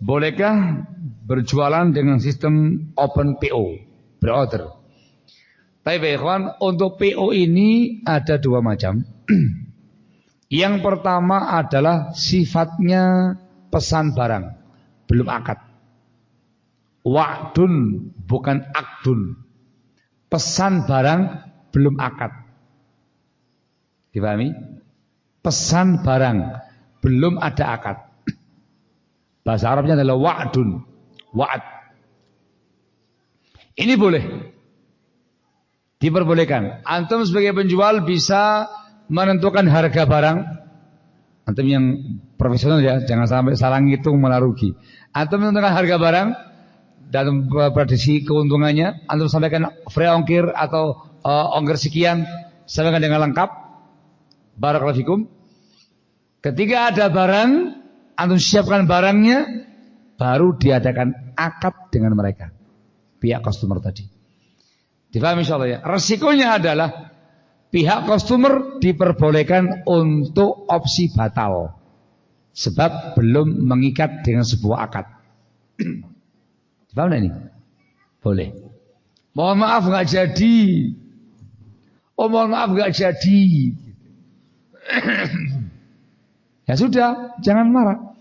bolehkah berjualan dengan sistem open PO, pre-order? Tapi ikhwan, untuk PO ini ada dua macam. Yang pertama adalah sifatnya pesan barang, belum akad. Wa'dun bukan akdun. Pesan barang belum akad. Dipahami? Pesan barang belum ada akad. Bahasa Arabnya adalah wa'dun. Wa'ad. Ini boleh. Diperbolehkan. Antum sebagai penjual bisa menentukan harga barang. Antum yang profesional ya, jangan sampai salah ngitung malah rugi. Antum menentukan harga barang dan prediksi keuntungannya. Antum sampaikan free ongkir atau ongkir sekian, sampaikan dengan lengkap. Barakallahu fikum. Ketika ada barang, antum siapkan barangnya, baru diadakan akad dengan mereka, pihak customer tadi. Difahami insyaallah ya. Resikonya adalah pihak customer diperbolehkan untuk opsi batal, sebab belum mengikat dengan sebuah akad. Paham enggak ini? Boleh. Mohon maaf nggak jadi. Oh mohon maaf nggak jadi. Ya sudah, jangan marah.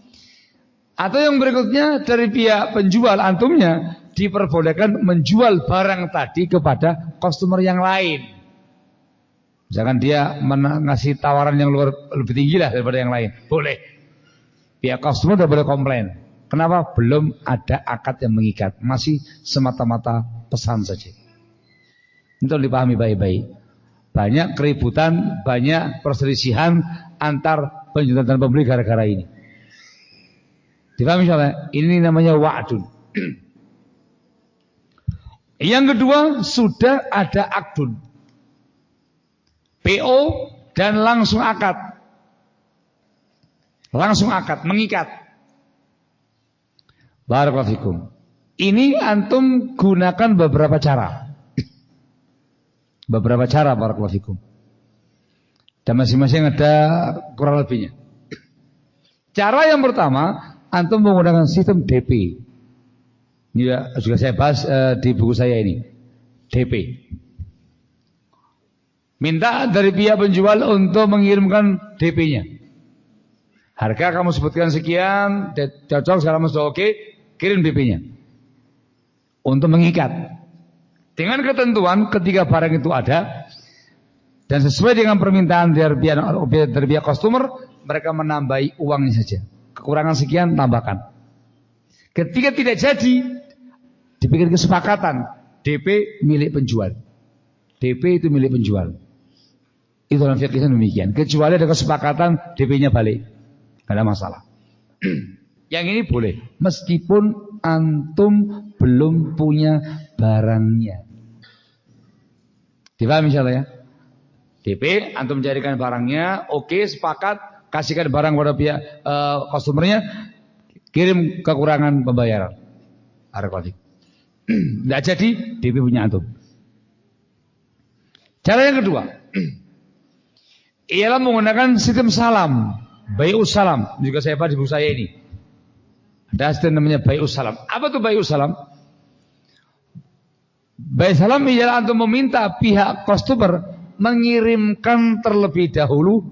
Atau yang berikutnya dari pihak penjual antumnya diperbolehkan menjual barang tadi kepada customer yang lain. Misalkan dia ngasih tawaran yang lebih tinggi lah daripada yang lain, boleh. Pihak customer tidak boleh komplain. Kenapa? Belum ada akad yang mengikat, masih semata-mata pesan saja. Itu dipahami baik-baik. Banyak keributan, banyak perselisihan antar penjual dan pembeli gara-gara ini. Dipahami insyaallah? Ini namanya wa'dun. Yang kedua, sudah ada akdun. PO dan langsung akad. Langsung akad, mengikat. Barakallahu fikum. Ini antum gunakan beberapa cara. Beberapa cara barakallahu fikum. Dan masing-masing ada kurang lebihnya. Cara yang pertama, antum menggunakan sistem DP. Ini juga saya bahas di buku saya ini. DP. Minta dari pihak penjual untuk mengirimkan DP-nya. Harga kamu sebutkan sekian, cocok, segala macam sudah oke, kirim DP-nya. Untuk mengikat. Dengan ketentuan ketika barang itu ada dan sesuai dengan permintaan dari pihak customer, mereka menambahi uangnya saja. Kekurangan sekian, tambahkan. Ketika tidak jadi, dibikin kesepakatan. DP milik penjual. DP itu milik penjual. Itu dalam fikihnya demikian. Kecuali ada kesepakatan DP-nya balik, tidak ada masalah. Yang ini boleh, meskipun antum belum punya barangnya. Dipahami insyaallah ya. DP, antum mencarikan barangnya, oke, sepakat, kasihkan barang pada pihak customernya, kirim kekurangan pembayaran. Harga. Tidak jadi, DP punya antum. Cara yang kedua, ialah menggunakan sistem salam, bai'us salam. Juga saya bahas di buku saya ini. Ada sistem namanya bai'us salam. Apa itu bai'us salam? Bai'us salam ialah antum meminta pihak customer mengirimkan terlebih dahulu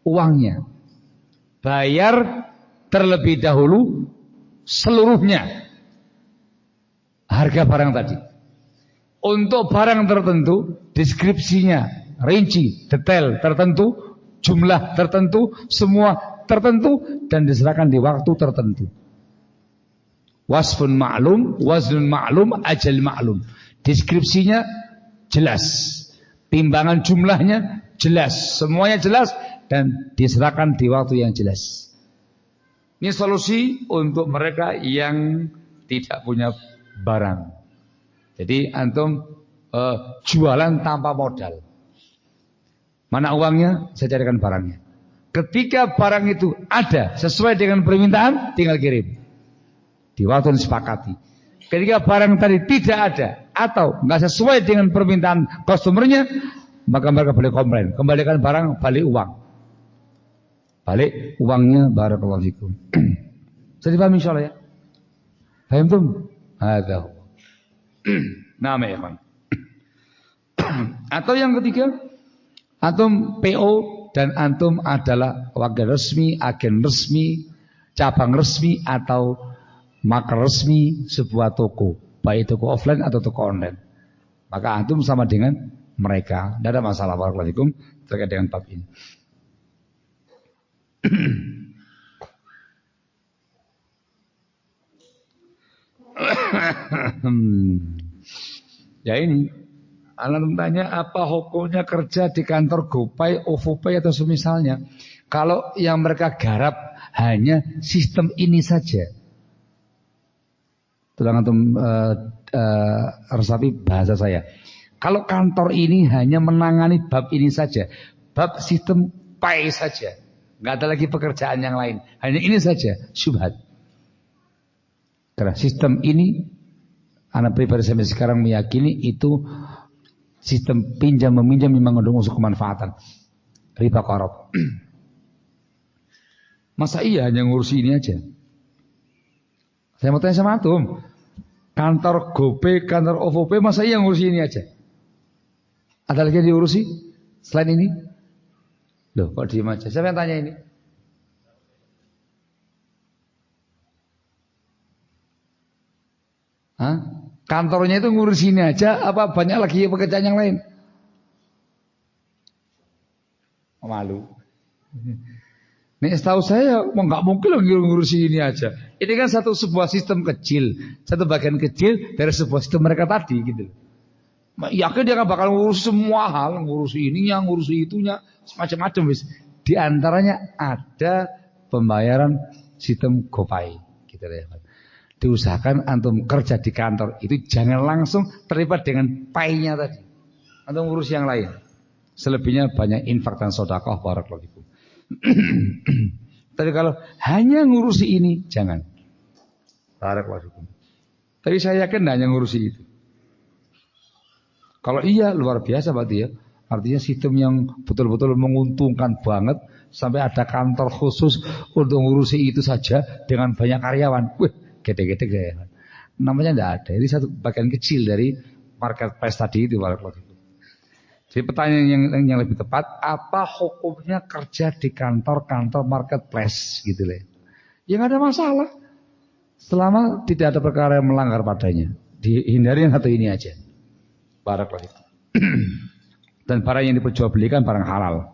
uangnya, bayar terlebih dahulu seluruhnya harga barang tadi. Untuk barang tertentu, deskripsinya rinci, detail tertentu, jumlah tertentu, semua tertentu, dan diserahkan di waktu tertentu. Wasfun ma'lum, waznun ma'lum, ajal ma'lum. Deskripsinya jelas, timbangan jumlahnya jelas, semuanya jelas, dan diserahkan di waktu yang jelas. Ini solusi untuk mereka yang tidak punya barang. Jadi antum jualan tanpa modal. Mana uangnya? Saya carikan barangnya. Ketika barang itu ada sesuai dengan permintaan, tinggal kirim di waktu yang disepakati. Ketika barang tadi tidak ada atau nggak sesuai dengan permintaan customernya, maka mereka boleh komplain. Kembalikan barang, balik uang. Balik uangnya, barakallahu fikum. Bisa dipahami insyaallah ya. Paham tuh? Ada. Nama ya kan. Atau yang ketiga, antum PO dan antum adalah wakil resmi, agen resmi, cabang resmi atau market resmi sebuah toko, baik toko offline atau toko online. Maka antum sama dengan mereka. Tidak ada masalah waalaikumsalam terkait dengan bab ini. Ya ini, anak tanya apa hukumnya kerja di kantor GoPay, OVOPay atau semisalnya. Kalau yang mereka garap hanya sistem ini saja. Tolong antum resapi bahasa saya. Kalau kantor ini hanya menangani bab ini saja, bab sistem pay saja, nggak ada lagi pekerjaan yang lain, hanya ini saja, syubhat. Karena sistem ini, anak pribadi sampai sekarang meyakini itu sistem pinjam meminjam memang mengandung unsur kemanfaatan, riba korop. Masa iya hanya ngurusi ini aja? Saya mau tanya sama antum, kantor GoPay, kantor OVOPay, masa iya ngurusi ini aja? Ada lagi yang diurusi selain ini? Loh, kok diem aja? Siapa yang tanya ini? Hah? Kantornya itu ngurusi ini aja, apa banyak lagi pekerjaan yang lain? Malu. Nih setahu saya, nggak mungkin ngurusi ini aja. Ini kan sebuah sistem kecil, satu bagian kecil dari sebuah sistem mereka tadi, gitu. Yakin dia akan bakal ngurus semua hal, ngurusi ininya, ngurusi itunya, macam-macam wis. Di antaranya ada pembayaran sistem GoPay, gitu ya. Diusahakan antum kerja di kantor itu jangan langsung terlibat dengan pay-nya tadi. Antum ngurus yang lain. Selebihnya banyak infak dan sedekah barakallahu fikum. Tapi kalau hanya ngurusi ini jangan. Barakallahu fikum. Tapi saya yakin hanya ngurusi itu. Kalau iya luar biasa berarti ya. Artinya sistem yang betul-betul menguntungkan banget sampai ada kantor khusus untuk ngurusi itu saja dengan banyak karyawan. Wih, gede-gede gaya. Namanya tidak ada. Ini satu bagian kecil dari marketplace tadi itu. Jadi pertanyaan yang lebih tepat, apa hukumnya kerja di kantor-kantor marketplace gitu loh. Ya nggak ada masalah. Selama tidak ada perkara yang melanggar padanya. Dihindari yang satu ini aja. Barakallahu. Dan barang yang diperjualbelikan barang halal.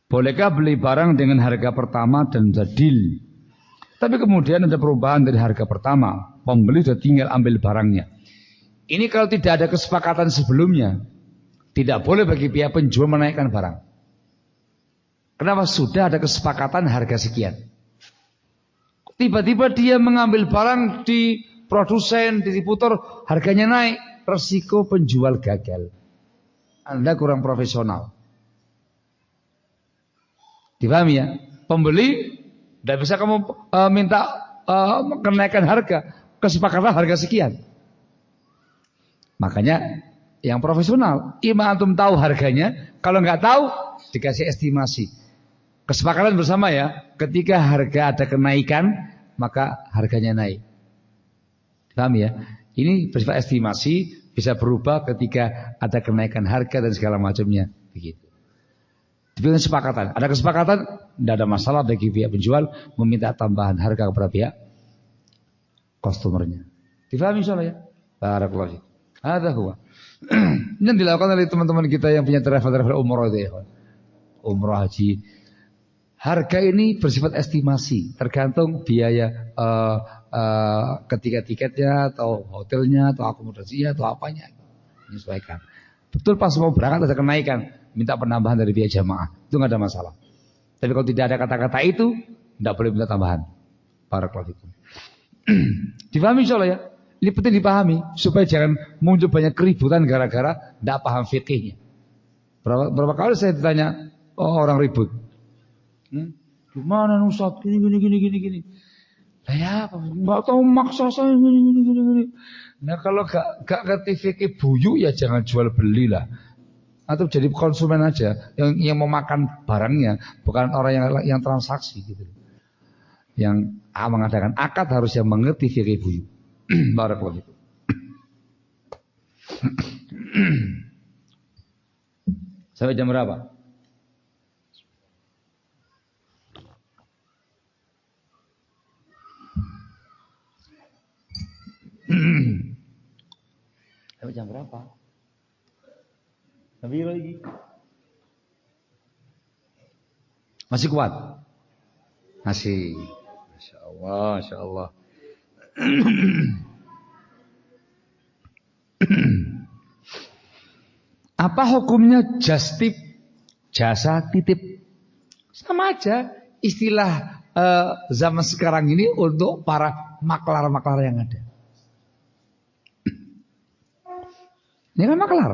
Bolehkah beli barang dengan harga pertama dan jadil? Tapi kemudian ada perubahan dari harga pertama. Pembeli sudah tinggal ambil barangnya. Ini kalau tidak ada kesepakatan sebelumnya, tidak boleh bagi pihak penjual menaikkan barang. Kenapa? Sudah ada kesepakatan harga sekian. Tiba-tiba dia mengambil barang di produsen, distributor, harganya naik. Resiko penjual gagal. Anda kurang profesional. Dipahami ya? Pembeli tidak bisa kamu minta kenaikan harga. Kesepakatan harga sekian. Makanya yang profesional, imam antum tahu harganya. Kalau nggak tahu, dikasih estimasi. Kesepakatan bersama ya, ketika harga ada kenaikan, maka harganya naik. Paham ya? Ini bersifat estimasi, bisa berubah ketika ada kenaikan harga dan segala macamnya. Begitu. Diberikan kesepakatan. Ada kesepakatan, tidak ada masalah bagi pihak penjual meminta tambahan harga kepada pihak customernya. Difahami insyaallah ya? Barakallahu fiik. Hadza huwa. Ini yang dilakukan oleh teman-teman kita yang punya travel umroh itu ya. Umroh haji. Harga ini bersifat estimasi, tergantung biaya ketika tiketnya atau hotelnya atau akomodasinya atau apanya. Menyesuaikan. Betul pas mau berangkat ada kenaikan, minta penambahan dari pihak jamaah, itu nggak ada masalah. Tapi kalau tidak ada kata-kata itu, tidak boleh minta tambahan. Barakallahu fikum. Dipahami insyaallah ya? Ini penting dipahami supaya jangan muncul banyak keributan gara-gara tidak paham fikihnya. Berapa kali saya ditanya orang ribut. Gimana Ustaz? Gini. Lah ya, enggak tahu maksa saya gini. Nah kalau gak ngerti fikih buyuk ya jangan jual beli lah. Atau jadi konsumen aja yang mau makan barangnya, bukan orang yang transaksi gitu. Yang mengadakan akad harus yang mengerti fikih buyut. Barakallahu fikum. Sampai jam berapa? Sampai jam berapa? Sampai lagi. Masih kuat? Masih. Masya Allah, Masya Allah. Apa hukumnya just tip, jasa titip? Sama aja. Istilah zaman sekarang ini untuk para maklar-maklar yang ada. Ini kan maklar.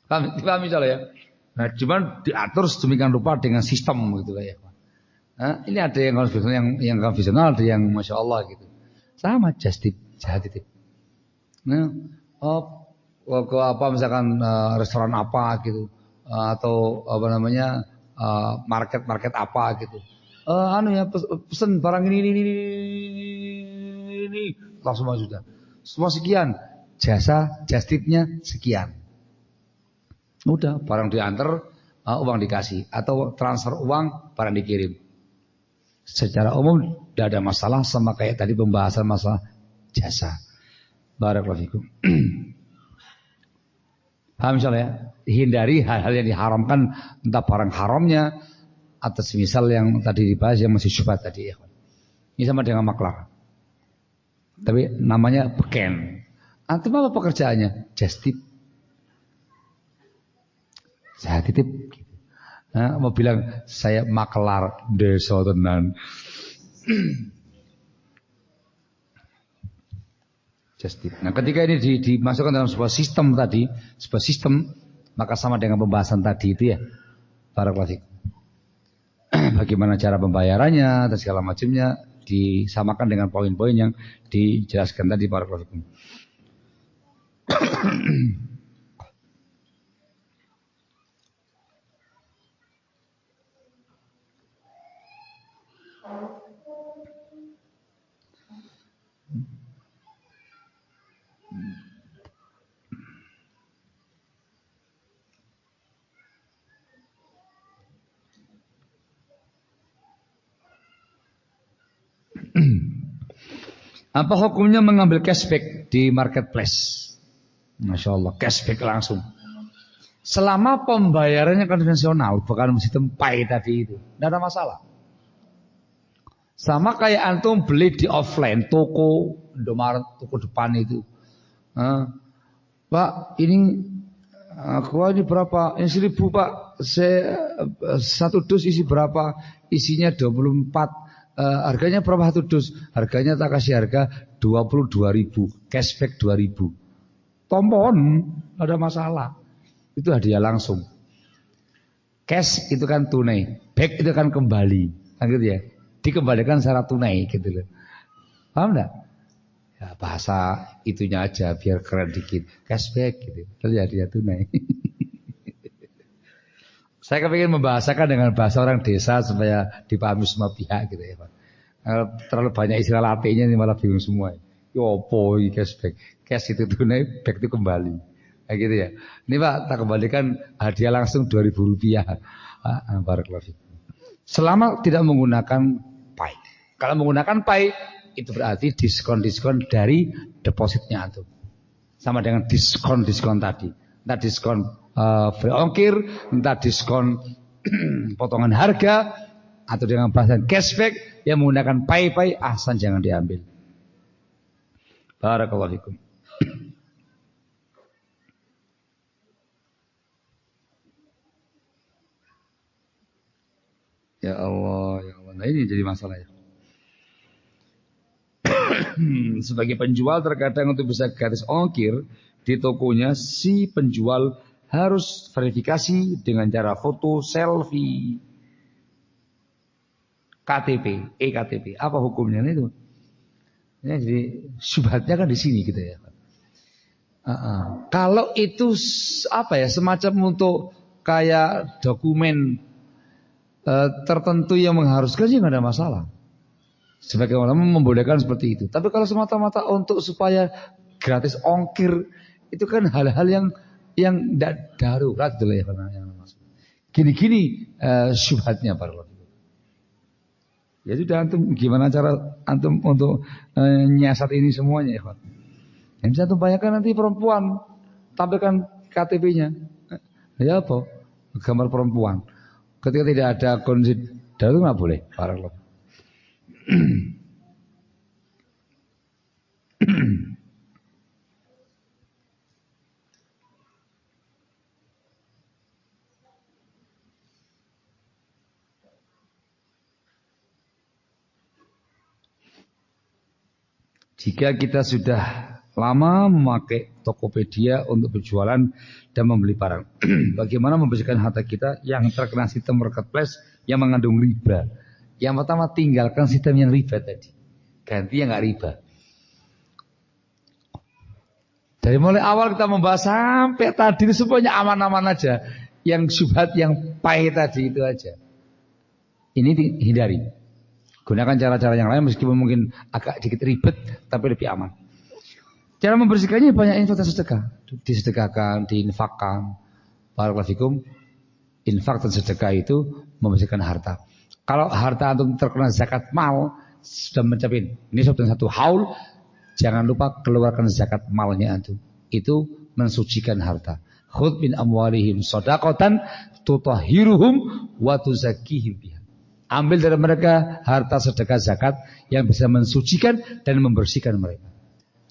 Paham misalnya ya? Nah, cuman diatur sedemikian rupa dengan sistem gitu lah ya. Nah, ini ada yang konvensional, yang konvensional, ada yang masya Allah gitu. Sama just tip, jasa titip. Nah, ke apa misalkan restoran apa gitu, atau apa namanya market apa gitu. Pesen barang ini langsung sudah. Semua sekian, just tipnya sekian. Udah, barang diantar, uang dikasih, atau transfer uang, barang dikirim. Secara umum tidak ada masalah, sama kayak tadi pembahasan masalah jasa. Barakallahu fikum. Paham misalnya, hindari hal-hal yang diharamkan, entah barang haramnya, atau semisal yang tadi dibahas yang masih syubhat tadi ya. Ini sama dengan maklar. Tapi namanya beken. Antum apa pekerjaannya? Just tip. Saya titip. Nah, mau bilang saya maklar desa tenan. Just tip. Nah, ketika ini dimasukkan dalam sebuah sistem tadi, sebuah sistem, maka sama dengan pembahasan tadi itu ya. Para klasik. Bagaimana cara pembayarannya dan segala macamnya disamakan dengan poin-poin yang dijelaskan tadi para klasik. Apa hukumnya mengambil cashback di marketplace? Masya Allah, cashback langsung. Selama pembayarannya konvensional, bukan sistem pay tadi itu, tidak ada masalah. Sama kayak antum beli di offline, toko Indomaret, toko depan itu. Pak, ini aqua ini berapa? Ini 1.000 Pak. Satu dus isi berapa? Isinya 24. Harganya berapa satu dus? Harganya tak kasih harga 22.000, cashback 2.000. Tompon, ada masalah. Itu hadiah langsung. Cash itu kan tunai, back itu kan kembali, kan gitu ya. Dikembalikan secara tunai gitu loh. Paham enggak? Ya, bahasa itunya aja biar keren dikit. Cashback gitu. Terus hadiah tunai. Saya kepingin membahasakan dengan bahasa orang desa supaya dipahami semua pihak gitu ya Pak. Terlalu banyak istilah latihnya ini malah bingung semua. Yo apa ini cashback? Cash itu tunai, back itu kembali. Kayak gitu ya. Ini Pak, tak kembalikan hadiah langsung 2.000 rupiah. Barakallahu fikum. Selama tidak menggunakan Pay. Kalau menggunakan Pay, itu berarti diskon-diskon dari depositnya itu. Sama dengan diskon-diskon tadi. Entah diskon free ongkir, entah diskon potongan harga, atau dengan bahasan cashback yang menggunakan Pay, ahsan jangan diambil. Barakallahu fikum. Ya Allah, ya Allah. Nah ini jadi masalah ya. Sebagai penjual terkadang untuk bisa gratis ongkir di tokonya, si penjual harus verifikasi dengan cara foto selfie KTP, eKTP. Apa hukumnya itu? Ya, jadi syubhatnya kan di sini gitu ya. Kalau itu apa ya, semacam untuk kayak dokumen tertentu yang mengharuskan sih nggak ada masalah. Sebagai ulama membolehkan seperti itu. Tapi kalau semata-mata untuk supaya gratis ongkir, itu kan hal-hal yang tidak darurat gitu ya, karena yang maksud. Gini-gini syubhatnya para ulama. Ya sudah, antum gimana cara antum untuk nyiasat ini semuanya ya, Pak. Yang bisa antum bayangkan nanti perempuan tampilkan KTP-nya. Ya apa? Gambar perempuan. Ketika tidak ada kondisi darurat itu nggak boleh para ulama. Jika kita sudah lama memakai Tokopedia untuk berjualan dan membeli barang, bagaimana membersihkan harta kita yang terkena sistem marketplace yang mengandung riba? Yang pertama, tinggalkan sistem yang riba tadi, ganti yang nggak riba. Dari mulai awal kita membahas sampai tadi itu semuanya aman-aman aja. Yang syubhat, yang pahit tadi itu aja. Ini hindari. Gunakan cara-cara yang lain meskipun mungkin agak sedikit ribet, tapi lebih aman. Cara membersihkannya banyak infak dan sedekah. Disedekahkan, diinfakkan. Barakallahu fikum. Infak dan sedekah itu membersihkan harta. Kalau harta antum terkena zakat mal, sudah mencapai nisab dan 1 haul, jangan lupa keluarkan zakat malnya antum. Itu mensucikan harta. Khudh min amwalihim shadaqatan tutahhiruhum wa tuzakkihim biha. Ambil dari mereka harta sedekah zakat yang bisa mensucikan dan membersihkan mereka.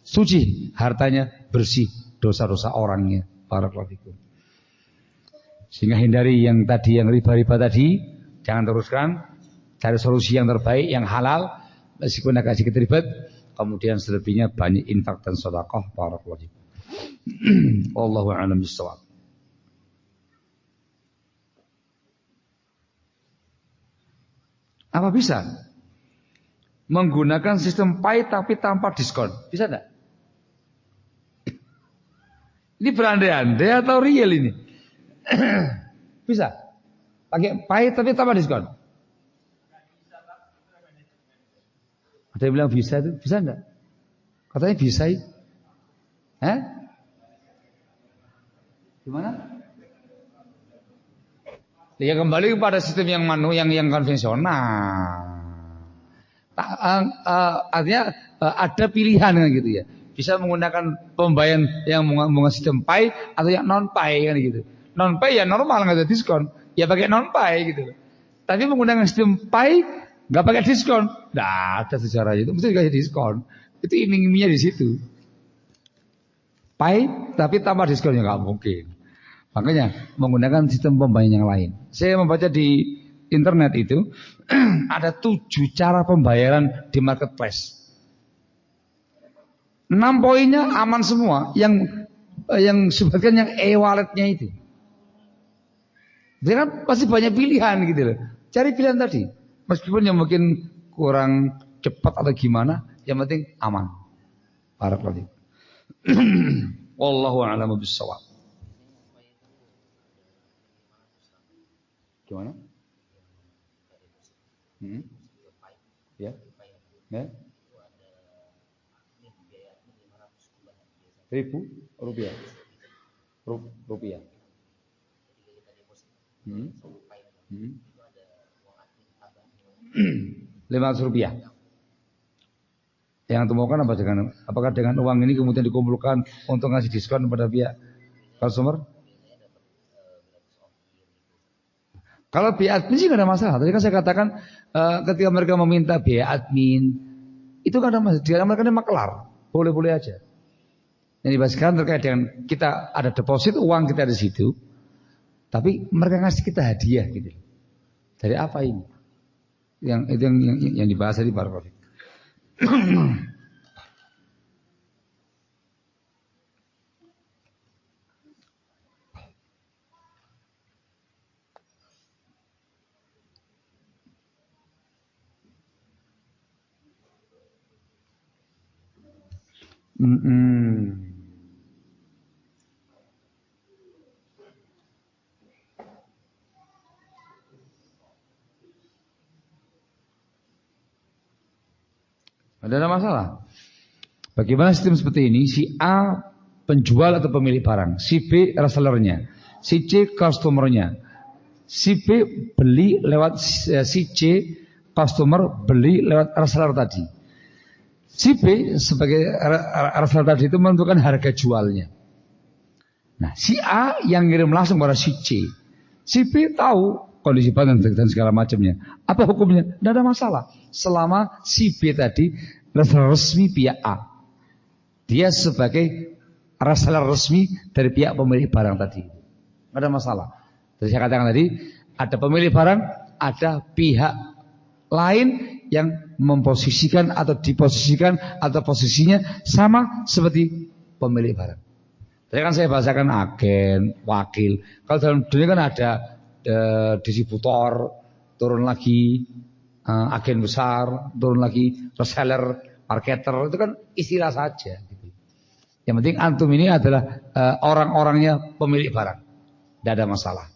Suci hartanya, bersih dosa-dosa orangnya. Barakallahu fikum. Sehingga hindari yang tadi, yang riba-riba tadi, jangan teruskan. Cari solusi yang terbaik, yang halal, meskipun agak sedikit ribet. Kemudian selebihnya banyak infak dan sedekah. Barakallahu fikum. Wallahu a'lam bishawab. Apa bisa menggunakan sistem pay tapi tanpa diskon? Bisa enggak? Ini berandai-andai atau real ini? Bisa. Pakai pay tapi tanpa diskon. Ada yang bilang bisa itu, bisa enggak? Katanya bisa. Gimana? Ya kembali kepada sistem yang yang konvensional. Artinya ada pilihan kan gitu ya. Bisa menggunakan pembayaran yang menggunakan sistem pay atau yang non pay kan gitu. Non pay ya normal nggak ada diskon. Ya pakai non pay gitu. Tapi menggunakan sistem pay nggak pakai diskon. Nah, ada sejarah itu mesti dikasih diskon. Itu iming-imingnya di situ. Pay tapi tambah diskonnya nggak mungkin. Makanya menggunakan sistem pembayaran yang lain. Saya membaca di internet itu ada 7 cara pembayaran di marketplace. 6 poinnya aman semua. Yang sebutkan yang e-walletnya itu. Dia kan pasti banyak pilihan gitu loh. Cari pilihan tadi. Meskipun yang mungkin kurang cepat atau gimana, yang penting aman. Barakallahu. Wallahu a'lam bishawab. Gimana? Ya. Ya. Rp1.000. Rupiah. 500 rupiah. Yang temukan apa dengan? Apakah dengan uang ini kemudian dikumpulkan untuk ngasih diskon kepada pihak customer? Kalau biaya admin sih nggak ada masalah. Tadi kan saya katakan ketika mereka meminta biaya admin itu nggak ada masalah. Dia mereka ini maklar, boleh-boleh aja. Yang dibahaskan terkait dengan kita ada deposit uang kita di situ, tapi mereka ngasih kita hadiah gitu. Dari apa ini? Yang itu yang dibahas tadi Pak Rafi. Tidak ada masalah. Bagaimana sistem seperti ini? Si A penjual atau pemilik barang, si B resellernya, si C customernya, si B beli lewat si C customer beli lewat reseller tadi. Si B sebagai reseller tadi itu menentukan harga jualnya. Nah, si A yang ngirim langsung pada si C. Si B tahu kondisi barang dan segala macamnya. Apa hukumnya? Tidak ada masalah. Selama si B tadi resmi pihak A. Dia sebagai reseller resmi dari pihak pemilik barang tadi. Tidak ada masalah. Jadi saya katakan tadi, ada pemilik barang, ada pihak lain yang memposisikan atau diposisikan atau posisinya sama seperti pemilik barang. Tadi kan saya bahasakan agen, wakil. Kalau dalam dunia kan ada distributor, turun lagi agen besar, turun lagi reseller, marketer, itu kan istilah saja. Gitu. Yang penting antum ini adalah orang-orangnya pemilik barang, tidak ada masalah.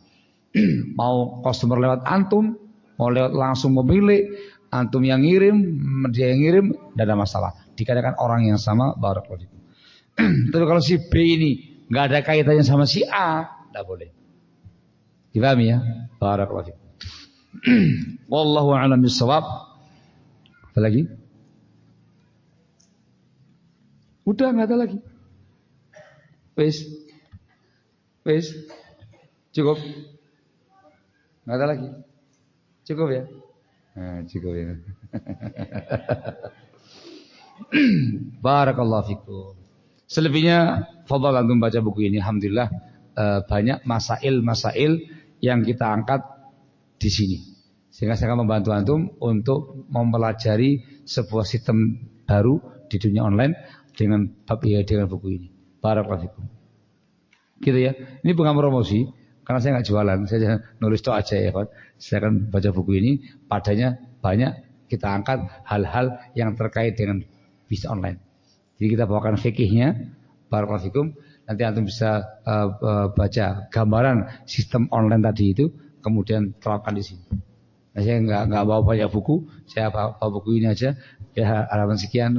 Mau customer lewat antum, mau lewat langsung pemilik, antum yang ngirim, dia yang ngirim, tidak ada masalah. Dikatakan orang yang sama, barakallahu fikum. Tapi kalau si B ini nggak ada kaitannya sama si A, tidak boleh. Dipahami ya? Barakallahu fikum. Wallahu a'lam bishawab. Apa lagi? Udah nggak ada lagi. Wes. Cukup. Nggak ada lagi. Cukup ya? Nah, cukup ya. Barakallahu fikum. Selebihnya fadhal antum baca buku ini. Alhamdulillah banyak masail yang kita angkat di sini. Sehingga saya akan membantu antum untuk mempelajari sebuah sistem baru di dunia online dengan buku ini. Barakallahu fikum. Gitu ya. Ini bukan promosi karena saya nggak jualan. Saya nulis itu aja ya, Pak. Saya akan baca buku ini. Padanya banyak kita angkat hal-hal yang terkait dengan bisnis online. Jadi kita bawakan fikihnya, barakallahu fikum. Nanti antum bisa baca gambaran sistem online tadi itu, kemudian terapkan di sini. Nah, saya nggak bawa banyak buku, saya bawa buku ini aja. Ya, halaman sekian,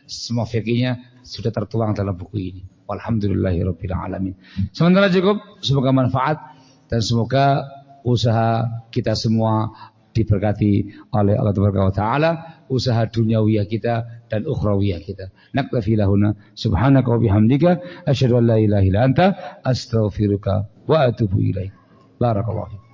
semua fikihnya sudah tertuang dalam buku ini. Walhamdulillahirabbil alamin. Sementara cukup, semoga manfaat dan semoga usaha kita semua diberkati oleh Allah Taala, usaha duniawiyah kita dan ukhrawiyah kita. Naktafi lahuna subhanaka wa bihamdika asyhadu an la ilaha illa anta astaghfiruka wa atubu ilaik. Barakallahu